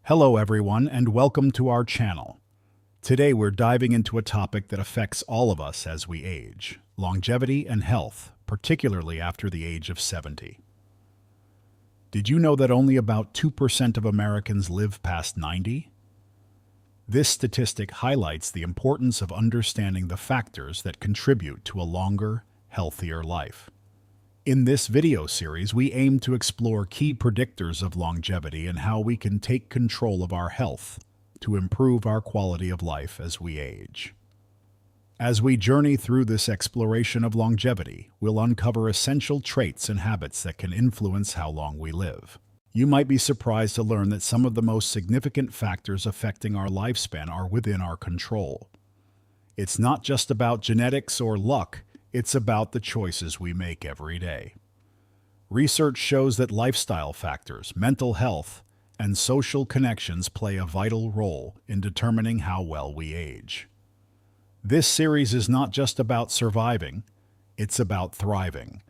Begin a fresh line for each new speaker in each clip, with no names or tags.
Hello everyone and welcome to our channel. Today we're diving into a topic that affects all of us as we age, longevity and health, particularly after the age of 70. Did you know that only about 2% of Americans live past 90? This statistic highlights the importance of understanding the factors that contribute to a longer, healthier life. In this video series, we aim to explore key predictors of longevity and how we can take control of our health to improve our quality of life as we age. As we journey through this exploration of longevity, we'll uncover essential traits and habits that can influence how long we live. You might be surprised to learn that some of the most significant factors affecting our lifespan are within our control. It's not just about genetics or luck. It's about the choices we make every day. Research shows that lifestyle factors, mental health, and social connections play a vital role in determining how well we age. This series is not just about surviving, it's about thriving.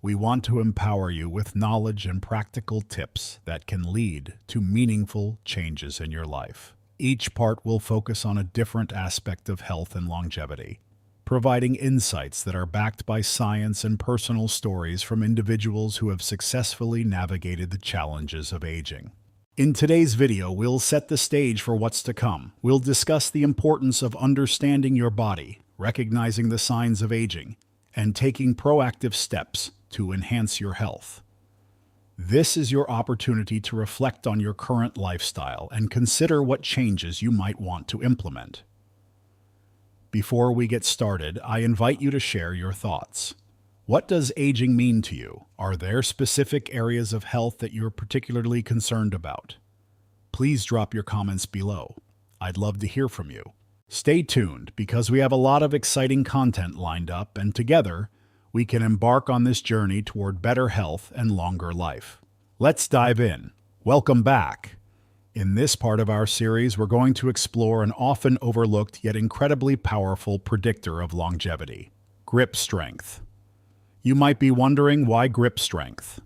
We want to empower you with knowledge and practical tips that can lead to meaningful changes in your life. Each part will focus on a different aspect of health and longevity, providing insights that are backed by science and personal stories from individuals who have successfully navigated the challenges of aging. In today's video, we'll set the stage for what's to come. We'll discuss the importance of understanding your body, recognizing the signs of aging, and taking proactive steps to enhance your health. This is your opportunity to reflect on your current lifestyle and consider what changes you might want to implement. Before we get started, I invite you to share your thoughts. What does aging mean to you? Are there specific areas of health that you're particularly concerned about? Please drop your comments below. I'd love to hear from you. Stay tuned because we have a lot of exciting content lined up, and together we can embark on this journey toward better health and longer life. Let's dive in. Welcome back. In this part of our series, we're going to explore an often overlooked yet incredibly powerful predictor of longevity: grip strength. You might be wondering, why grip strength?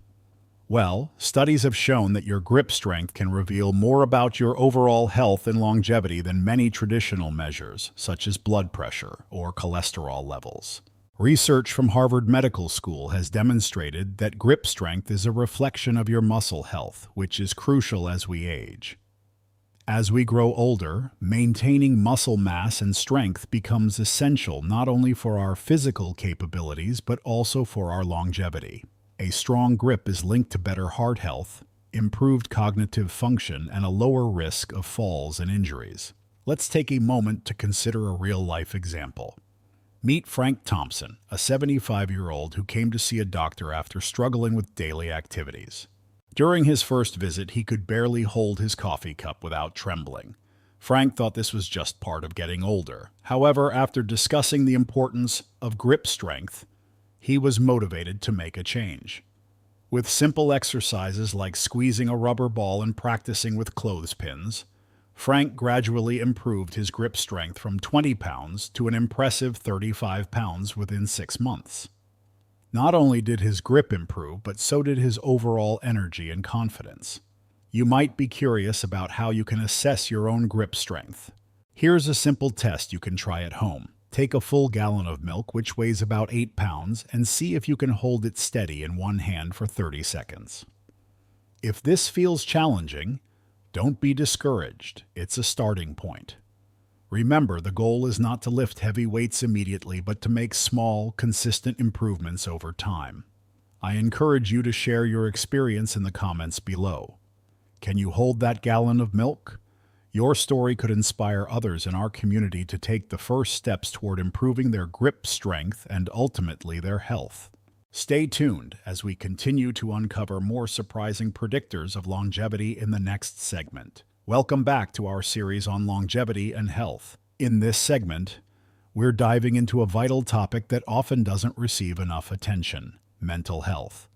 Well, studies have shown that your grip strength can reveal more about your overall health and longevity than many traditional measures, such as blood pressure or cholesterol levels. Research from Harvard Medical School has demonstrated that grip strength is a reflection of your muscle health, which is crucial as we age. As we grow older, maintaining muscle mass and strength becomes essential not only for our physical capabilities but also for our longevity. A strong grip is linked to better heart health, improved cognitive function, and a lower risk of falls and injuries. Let's take a moment to consider a real-life example. Meet Frank Thompson, a 75-year-old who came to see a doctor after struggling with daily activities. During his first visit, he could barely hold his coffee cup without trembling. Frank thought this was just part of getting older. However, after discussing the importance of grip strength, he was motivated to make a change. With simple exercises like squeezing a rubber ball and practicing with clothespins, Frank gradually improved his grip strength from 20 pounds to an impressive 35 pounds within 6 months. Not only did his grip improve, but so did his overall energy and confidence. You might be curious about how you can assess your own grip strength. Here's a simple test you can try at home. Take a full gallon of milk, which weighs about 8 pounds, and see if you can hold it steady in one hand for 30 seconds. If this feels challenging, don't be discouraged. It's a starting point. Remember, the goal is not to lift heavy weights immediately, but to make small, consistent improvements over time. I encourage you to share your experience in the comments below. Can you hold that gallon of milk? Your story could inspire others in our community to take the first steps toward improving their grip strength and ultimately their health. Stay tuned as we continue to uncover more surprising predictors of longevity in the next segment. Welcome back to our series on longevity and health. In this segment, we're diving into a vital topic that often doesn't receive enough attention: mental health.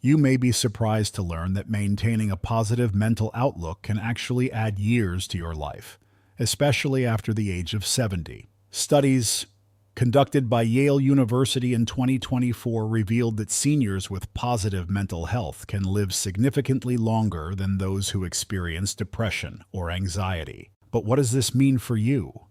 You may be surprised to learn that maintaining a positive mental outlook can actually add years to your life, especially after the age of 70. Studies conducted by Yale University in 2024, revealed that seniors with positive mental health can live significantly longer than those who experience depression or anxiety. But what does this mean for you?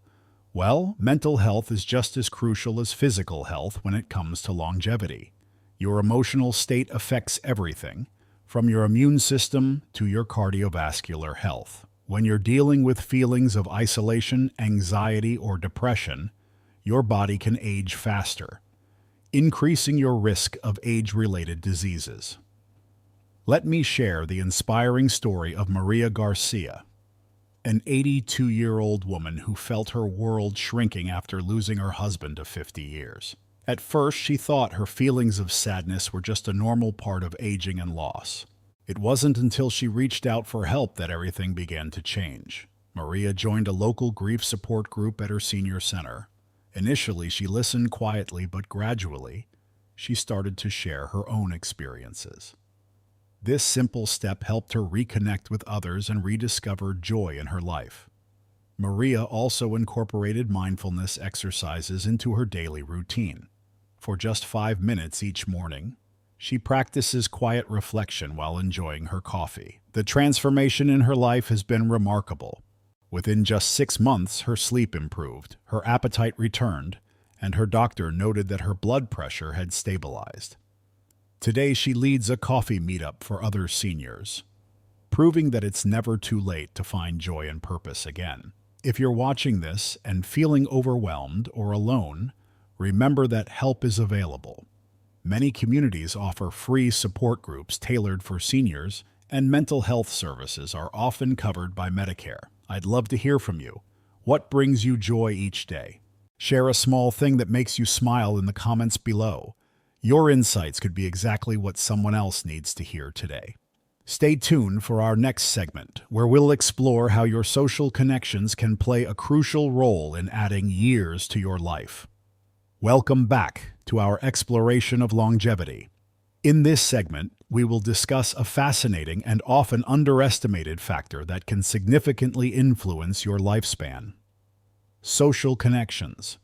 Well, mental health is just as crucial as physical health when it comes to longevity. Your emotional state affects everything, from your immune system to your cardiovascular health. When you're dealing with feelings of isolation, anxiety, or depression, your body can age faster, increasing your risk of age-related diseases. Let me share the inspiring story of Maria Garcia, an 82-year-old woman who felt her world shrinking after losing her husband of 50 years. At first, she thought her feelings of sadness were just a normal part of aging and loss. It wasn't until she reached out for help that everything began to change. Maria joined a local grief support group at her senior center. Initially, she listened quietly, but gradually, she started to share her own experiences. This simple step helped her reconnect with others and rediscover joy in her life. Maria also incorporated mindfulness exercises into her daily routine. For just 5 minutes each morning, she practices quiet reflection while enjoying her coffee. The transformation in her life has been remarkable. Within just 6 months, her sleep improved, her appetite returned, and her doctor noted that her blood pressure had stabilized. Today, she leads a coffee meetup for other seniors, proving that it's never too late to find joy and purpose again. If you're watching this and feeling overwhelmed or alone, remember that help is available. Many communities offer free support groups tailored for seniors, and mental health services are often covered by Medicare. I'd love to hear from you. What brings you joy each day? Share a small thing that makes you smile in the comments below. Your insights could be exactly what someone else needs to hear today. Stay tuned for our next segment, where we'll explore how your social connections can play a crucial role in adding years to your life. Welcome back to our exploration of longevity. In this segment, we will discuss a fascinating and often underestimated factor that can significantly influence your lifespan: social connections.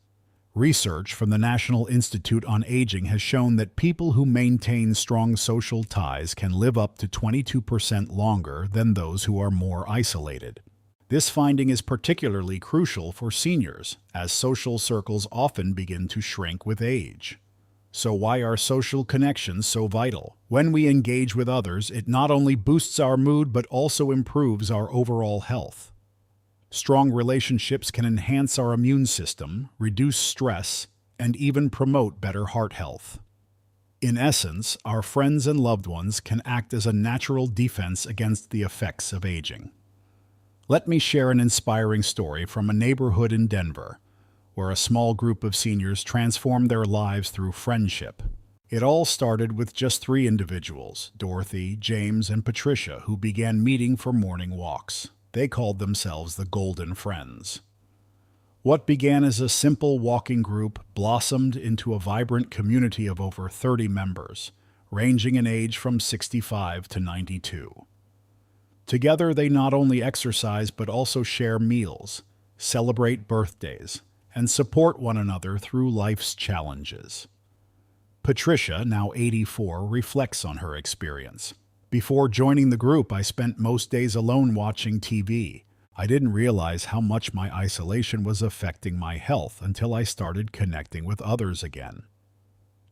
Research from the National Institute on Aging has shown that people who maintain strong social ties can live up to 22% longer than those who are more isolated. This finding is particularly crucial for seniors, as social circles often begin to shrink with age. So why are social connections so vital? When we engage with others, it not only boosts our mood but also improves our overall health. Strong relationships can enhance our immune system, reduce stress, and even promote better heart health. In essence, our friends and loved ones can act as a natural defense against the effects of aging. Let me share an inspiring story from a neighborhood in Denver, where a small group of seniors transformed their lives through friendship. It all started with just 3 individuals, Dorothy, James, and Patricia, who began meeting for morning walks. They called themselves the Golden Friends. What began as a simple walking group blossomed into a vibrant community of over 30 members, ranging in age from 65 to 92. Together, they not only exercise but also share meals, celebrate birthdays, and support one another through life's challenges. Patricia, now 84, reflects on her experience. Before joining the group, I spent most days alone watching TV. I didn't realize how much my isolation was affecting my health until I started connecting with others again.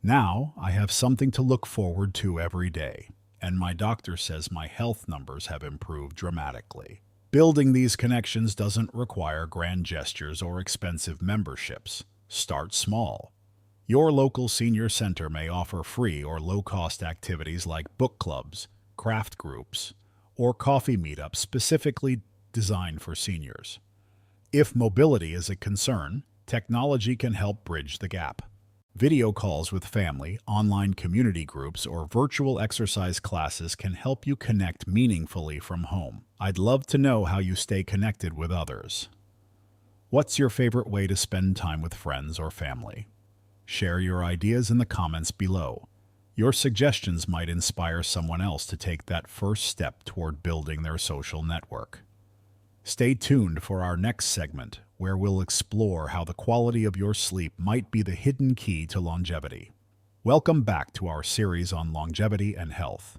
Now, I have something to look forward to every day, and my doctor says my health numbers have improved dramatically. Building these connections doesn't require grand gestures or expensive memberships. Start small. Your local senior center may offer free or low-cost activities like book clubs, craft groups, or coffee meetups specifically designed for seniors. If mobility is a concern, technology can help bridge the gap. Video calls with family, online community groups, or virtual exercise classes can help you connect meaningfully from home. I'd love to know how you stay connected with others. What's your favorite way to spend time with friends or family? Share your ideas in the comments below. Your suggestions might inspire someone else to take that first step toward building their social network. Stay tuned for our next segment, where we'll explore how the quality of your sleep might be the hidden key to longevity. Welcome back to our series on longevity and health.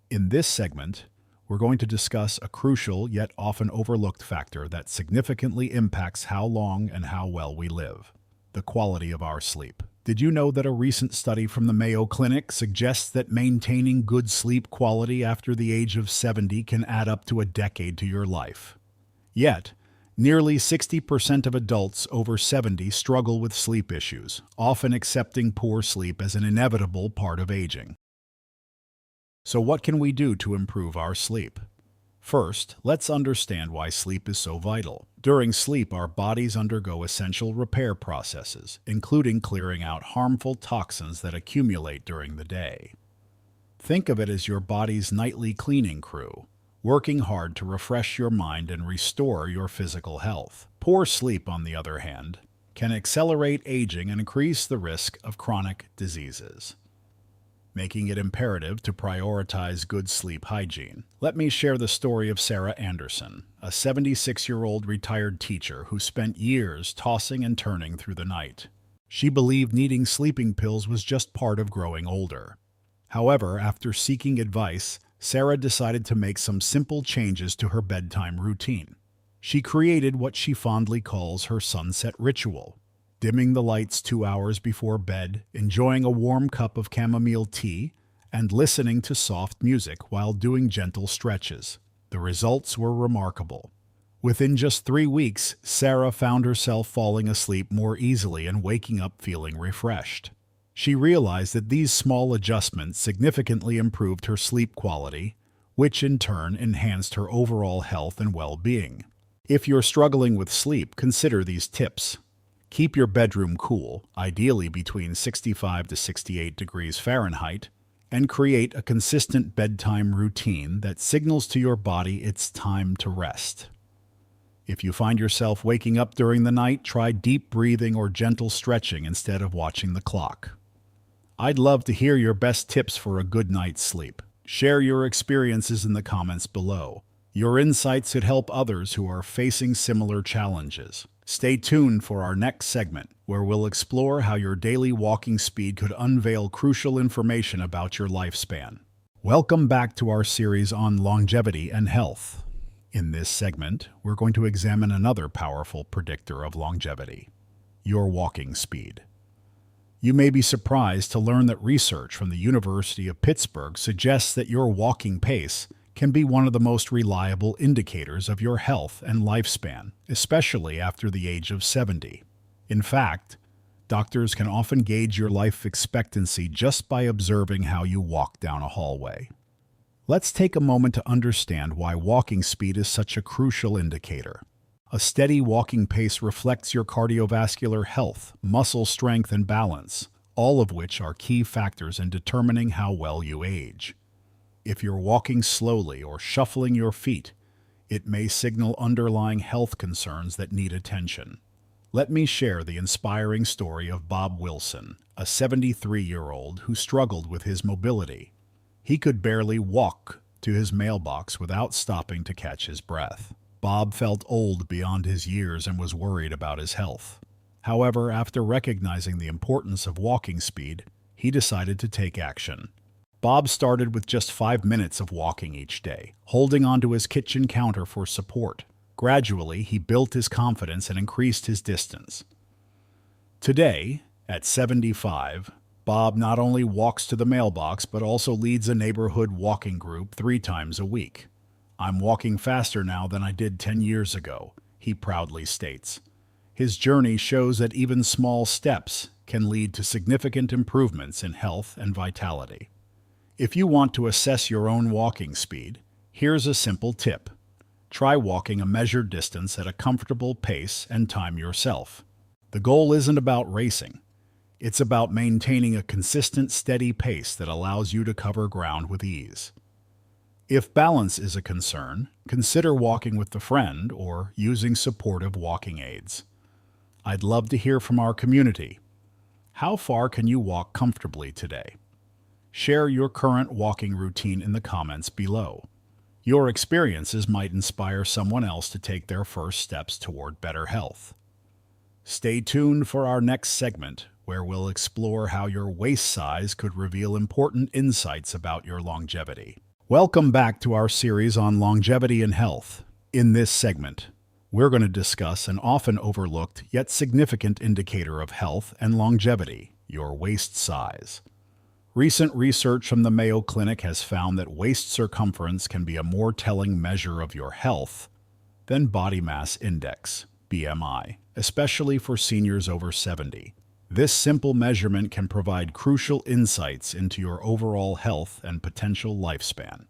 In this segment, we're going to discuss a crucial yet often overlooked factor that significantly impacts how long and how well we live: the quality of our sleep. Did you know that a recent study from the Mayo Clinic suggests that maintaining good sleep quality after the age of 70 can add up to a decade to your life? Yet, nearly 60% of adults over 70 struggle with sleep issues, often accepting poor sleep as an inevitable part of aging. So what can we do to improve our sleep? First, let's understand why sleep is so vital. During sleep, our bodies undergo essential repair processes, including clearing out harmful toxins that accumulate during the day. Think of it as your body's nightly cleaning crew, working hard to refresh your mind and restore your physical health. Poor sleep, on the other hand, can accelerate aging and increase the risk of chronic diseases, making it imperative to prioritize good sleep hygiene. Let me share the story of Sarah Anderson, a 76-year-old retired teacher who spent years tossing and turning through the night. She believed needing sleeping pills was just part of growing older. However, after seeking advice, Sarah decided to make some simple changes to her bedtime routine. She created what she fondly calls her sunset ritual: dimming the lights 2 hours before bed, enjoying a warm cup of chamomile tea, and listening to soft music while doing gentle stretches. The results were remarkable. Within just 3 weeks, Sarah found herself falling asleep more easily and waking up feeling refreshed. She realized that these small adjustments significantly improved her sleep quality, which in turn enhanced her overall health and well-being. If you're struggling with sleep, consider these tips. Keep your bedroom cool, ideally between 65 to 68 degrees Fahrenheit, and create a consistent bedtime routine that signals to your body it's time to rest. If you find yourself waking up during the night, try deep breathing or gentle stretching instead of watching the clock. I'd love to hear your best tips for a good night's sleep. Share your experiences in the comments below. Your insights could help others who are facing similar challenges. Stay tuned for our next segment, where we'll explore how your daily walking speed could unveil crucial information about your lifespan. Welcome back to our series on longevity and health. In this segment, we're going to examine another powerful predictor of longevity: your walking speed. You may be surprised to learn that research from the University of Pittsburgh suggests that your walking pace can be one of the most reliable indicators of your health and lifespan, especially after the age of 70. In fact, doctors can often gauge your life expectancy just by observing how you walk down a hallway. Let's take a moment to understand why walking speed is such a crucial indicator. A steady walking pace reflects your cardiovascular health, muscle strength, and balance, all of which are key factors in determining how well you age. If you're walking slowly or shuffling your feet, it may signal underlying health concerns that need attention. Let me share the inspiring story of Bob Wilson, a 73-year-old who struggled with his mobility. He could barely walk to his mailbox without stopping to catch his breath. Bob felt old beyond his years and was worried about his health. However, after recognizing the importance of walking speed, he decided to take action. Bob started with just 5 minutes of walking each day, holding onto his kitchen counter for support. Gradually, he built his confidence and increased his distance. Today, at 75, Bob not only walks to the mailbox but also leads a neighborhood walking group 3 times a week. "I'm walking faster now than I did 10 years ago," he proudly states. His journey shows that even small steps can lead to significant improvements in health and vitality. If you want to assess your own walking speed, here's a simple tip. Try walking a measured distance at a comfortable pace and time yourself. The goal isn't about racing. It's about maintaining a consistent, steady pace that allows you to cover ground with ease. If balance is a concern, consider walking with a friend or using supportive walking aids. I'd love to hear from our community. How far can you walk comfortably today? Share your current walking routine in the comments below. Your experiences might inspire someone else to take their first steps toward better health. Stay tuned for our next segment, where we'll explore how your waist size could reveal important insights about your longevity. Welcome back to our series on longevity and health. In this segment, we're going to discuss an often overlooked yet significant indicator of health and longevity, your waist size. Recent research from the Mayo Clinic has found that waist circumference can be a more telling measure of your health than body mass index, BMI, especially for seniors over 70. This simple measurement can provide crucial insights into your overall health and potential lifespan.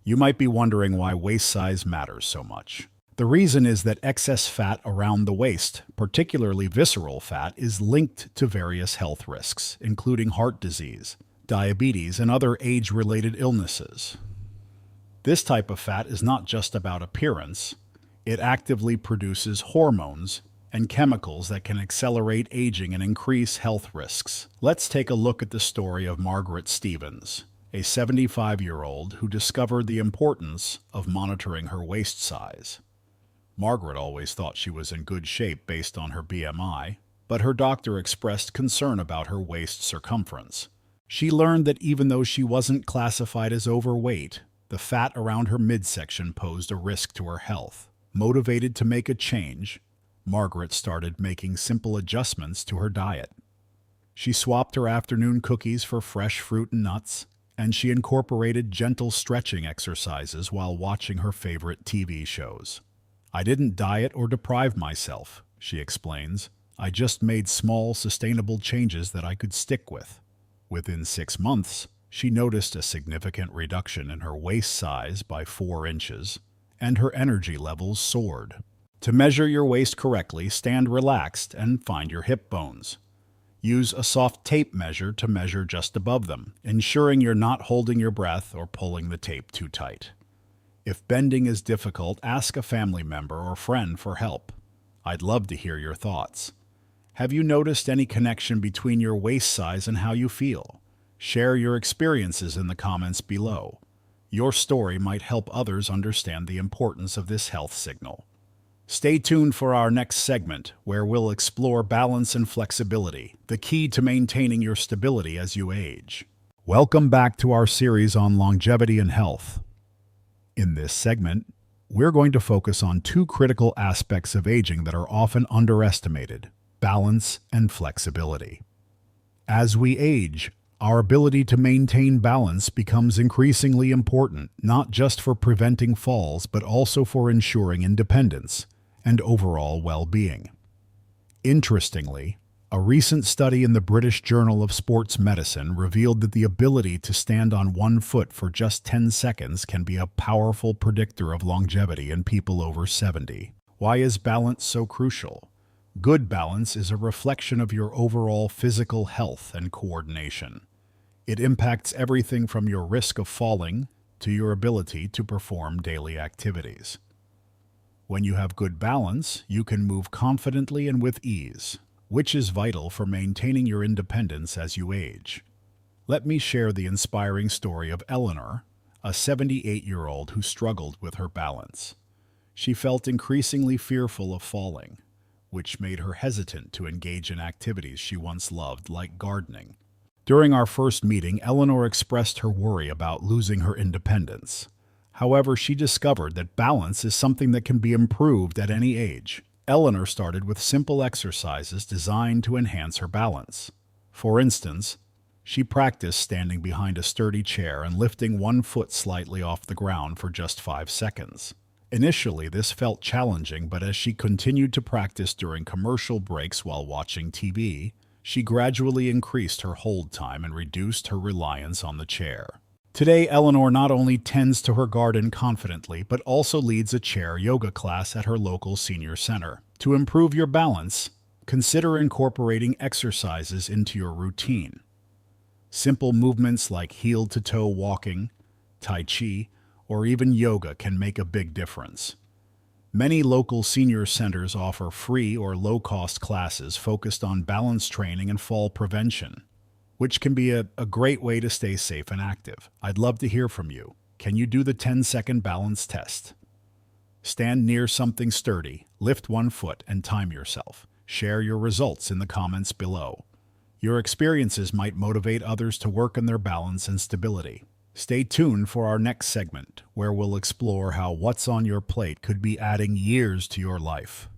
You might be wondering why waist size matters so much. The reason is that excess fat around the waist, particularly visceral fat, is linked to various health risks, including heart disease, diabetes, and other age-related illnesses. This type of fat is not just about appearance. It actively produces hormones and chemicals that can accelerate aging and increase health risks. Let's take a look at the story of Margaret Stevens, a 75-year-old who discovered the importance of monitoring her waist size. Margaret always thought she was in good shape based on her BMI, but her doctor expressed concern about her waist circumference. She learned that even though she wasn't classified as overweight, the fat around her midsection posed a risk to her health. Motivated to make a change, Margaret started making simple adjustments to her diet. She swapped her afternoon cookies for fresh fruit and nuts, and she incorporated gentle stretching exercises while watching her favorite TV shows. "I didn't diet or deprive myself," she explains. "I just made small, sustainable changes that I could stick with." Within 6 months, she noticed a significant reduction in her waist size by 4 inches, and her energy levels soared. To measure your waist correctly, stand relaxed and find your hip bones. Use a soft tape measure to measure just above them, ensuring you're not holding your breath or pulling the tape too tight. If bending is difficult, ask a family member or friend for help. I'd love to hear your thoughts. Have you noticed any connection between your waist size and how you feel? Share your experiences in the comments below. Your story might help others understand the importance of this health signal. Stay tuned for our next segment, where we'll explore balance and flexibility, the key to maintaining your stability as you age. Welcome back to our series on longevity and health. In this segment, we're going to focus on 2 critical aspects of aging that are often underestimated: balance and flexibility. As we age, our ability to maintain balance becomes increasingly important, not just for preventing falls, but also for ensuring independence and overall well-being. Interestingly, a recent study in the British Journal of Sports Medicine revealed that the ability to stand on one foot for just 10 seconds can be a powerful predictor of longevity in people over 70. Why is balance so crucial? Good balance is a reflection of your overall physical health and coordination. It impacts everything from your risk of falling to your ability to perform daily activities. When you have good balance, you can move confidently and with ease, which is vital for maintaining your independence as you age. Let me share the inspiring story of Eleanor, a 78-year-old who struggled with her balance. She felt increasingly fearful of falling, which made her hesitant to engage in activities she once loved, like gardening. During our first meeting, Eleanor expressed her worry about losing her independence. However, she discovered that balance is something that can be improved at any age. Eleanor started with simple exercises designed to enhance her balance. For instance, she practiced standing behind a sturdy chair and lifting one foot slightly off the ground for just 5 seconds. Initially, this felt challenging, but as she continued to practice during commercial breaks while watching TV, she gradually increased her hold time and reduced her reliance on the chair. Today, Eleanor not only tends to her garden confidently, but also leads a chair yoga class at her local senior center. To improve your balance, consider incorporating exercises into your routine. Simple movements like heel-to-toe walking, tai chi, or even yoga can make a big difference. Many local senior centers offer free or low-cost classes focused on balance training and fall prevention, which can be a great way to stay safe and active. I'd love to hear from you. Can you do the 10-second balance test? Stand near something sturdy, lift one foot, and time yourself. Share your results in the comments below. Your experiences might motivate others to work on their balance and stability. Stay tuned for our next segment, where we'll explore how what's on your plate could be adding years to your life.